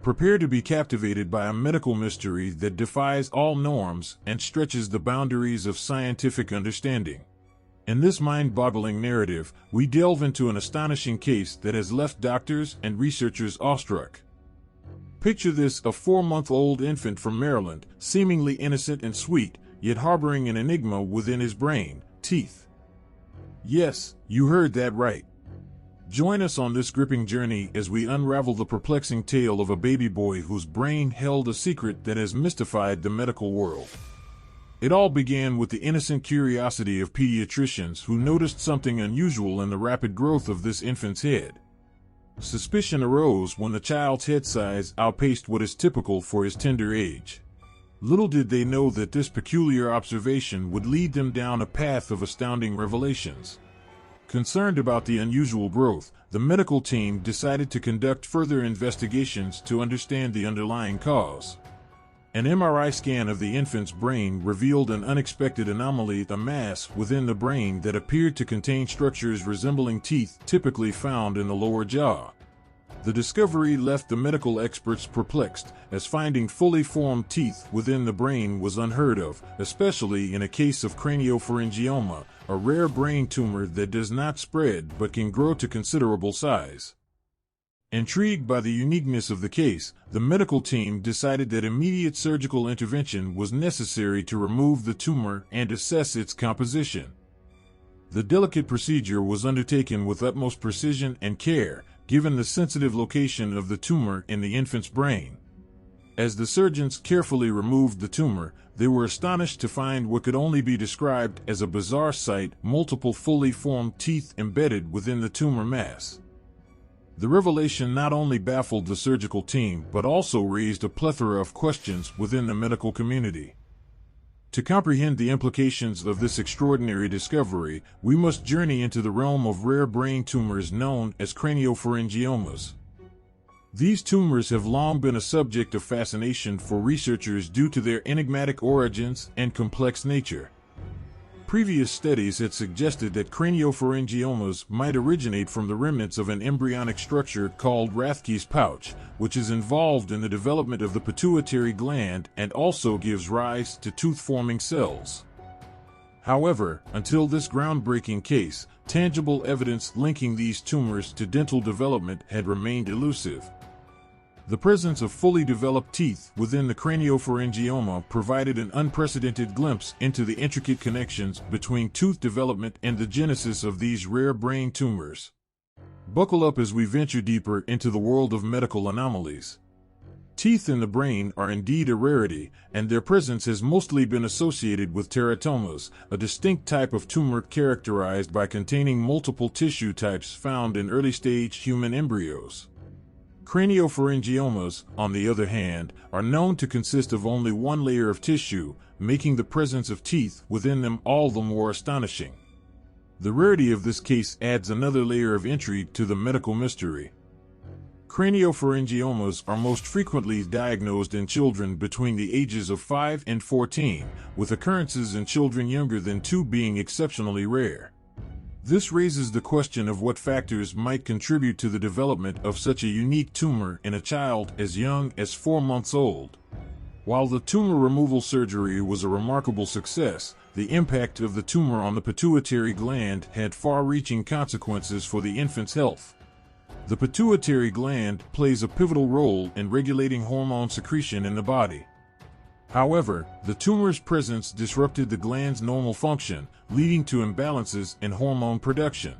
Prepare to be captivated by a medical mystery that defies all norms and stretches the boundaries of scientific understanding. In this mind-boggling narrative, we delve into an astonishing case that has left doctors and researchers awestruck. Picture this: a 4-month-old infant from Maryland, seemingly innocent and sweet, yet harboring an enigma within his brain: teeth. Yes, you heard that right. Join us on this gripping journey as we unravel the perplexing tale of a baby boy whose brain held a secret that has mystified the medical world. It all began with the innocent curiosity of pediatricians who noticed something unusual in the rapid growth of this infant's head. Suspicion arose when the child's head size outpaced what is typical for his tender age. Little did they know that this peculiar observation would lead them down a path of astounding revelations. Concerned about the unusual growth, the medical team decided to conduct further investigations to understand the underlying cause. An MRI scan of the infant's brain revealed an unexpected anomaly: a mass within the brain that appeared to contain structures resembling teeth typically found in the lower jaw. The discovery left the medical experts perplexed, as finding fully formed teeth within the brain was unheard of, especially in a case of craniopharyngioma, a rare brain tumor that does not spread but can grow to considerable size. Intrigued by the uniqueness of the case, the medical team decided that immediate surgical intervention was necessary to remove the tumor and assess its composition. The delicate procedure was undertaken with utmost precision and care, given the sensitive location of the tumor in the infant's brain. As the surgeons carefully removed the tumor, they were astonished to find what could only be described as a bizarre sight: multiple fully formed teeth embedded within the tumor mass. The revelation not only baffled the surgical team but also raised a plethora of questions within the medical community. To comprehend the implications of this extraordinary discovery, we must journey into the realm of rare brain tumors known as craniopharyngiomas. These tumors have long been a subject of fascination for researchers due to their enigmatic origins and complex nature. Previous studies had suggested that craniopharyngiomas might originate from the remnants of an embryonic structure called Rathke's pouch, which is involved in the development of the pituitary gland and also gives rise to tooth-forming cells. However, until this groundbreaking case, tangible evidence linking these tumors to dental development had remained elusive. The presence of fully developed teeth within the craniopharyngioma provided an unprecedented glimpse into the intricate connections between tooth development and the genesis of these rare brain tumors. Buckle up as we venture deeper into the world of medical anomalies. Teeth in the brain are indeed a rarity, and their presence has mostly been associated with teratomas, a distinct type of tumor characterized by containing multiple tissue types found in early-stage human embryos. Craniopharyngiomas, on the other hand, are known to consist of only one layer of tissue, making the presence of teeth within them all the more astonishing. The rarity of this case adds another layer of intrigue to the medical mystery. Craniopharyngiomas are most frequently diagnosed in children between the ages of 5 and 14, with occurrences in children younger than 2 being exceptionally rare. This raises the question of what factors might contribute to the development of such a unique tumor in a child as young as 4 months old. While the tumor removal surgery was a remarkable success, the impact of the tumor on the pituitary gland had far-reaching consequences for the infant's health. The pituitary gland plays a pivotal role in regulating hormone secretion in the body. However, the tumor's presence disrupted the gland's normal function, leading to imbalances in hormone production.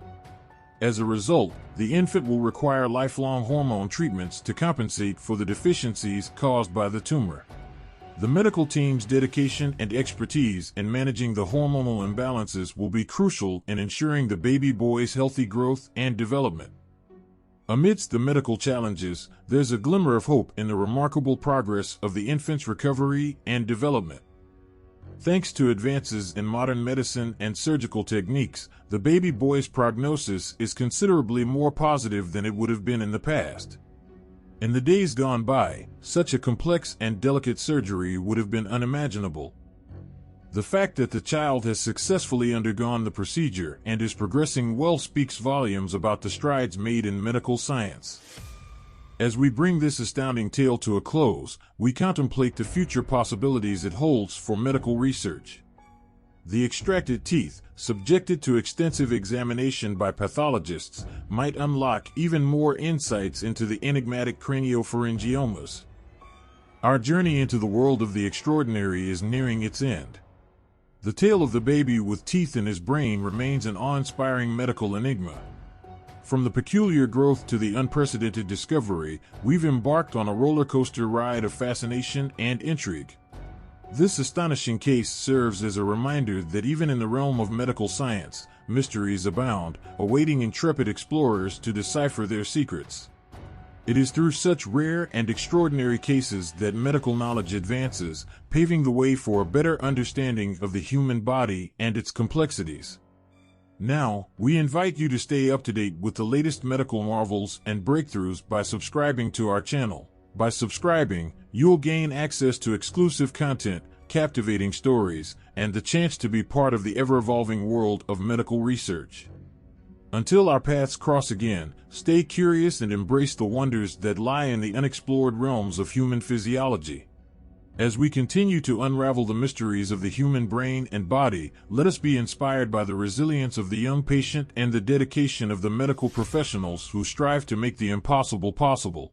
As a result, the infant will require lifelong hormone treatments to compensate for the deficiencies caused by the tumor. The medical team's dedication and expertise in managing the hormonal imbalances will be crucial in ensuring the baby boy's healthy growth and development. Amidst the medical challenges, there's a glimmer of hope in the remarkable progress of the infant's recovery and development. Thanks to advances in modern medicine and surgical techniques, the baby boy's prognosis is considerably more positive than it would have been in the past. In the days gone by, such a complex and delicate surgery would have been unimaginable. The fact that the child has successfully undergone the procedure and is progressing well speaks volumes about the strides made in medical science. As we bring this astounding tale to a close, we contemplate the future possibilities it holds for medical research. The extracted teeth, subjected to extensive examination by pathologists, might unlock even more insights into the enigmatic craniopharyngiomas. Our journey into the world of the extraordinary is nearing its end. The tale of the baby with teeth in his brain remains an awe-inspiring medical enigma. From the peculiar growth to the unprecedented discovery, we've embarked on a roller coaster ride of fascination and intrigue. This astonishing case serves as a reminder that even in the realm of medical science, mysteries abound, awaiting intrepid explorers to decipher their secrets. It is through such rare and extraordinary cases that medical knowledge advances, paving the way for a better understanding of the human body and its complexities. Now, we invite you to stay up to date with the latest medical marvels and breakthroughs by subscribing to our channel. By subscribing, you'll gain access to exclusive content, captivating stories, and the chance to be part of the ever-evolving world of medical research. Until our paths cross again, stay curious and embrace the wonders that lie in the unexplored realms of human physiology. As we continue to unravel the mysteries of the human brain and body, let us be inspired by the resilience of the young patient and the dedication of the medical professionals who strive to make the impossible possible.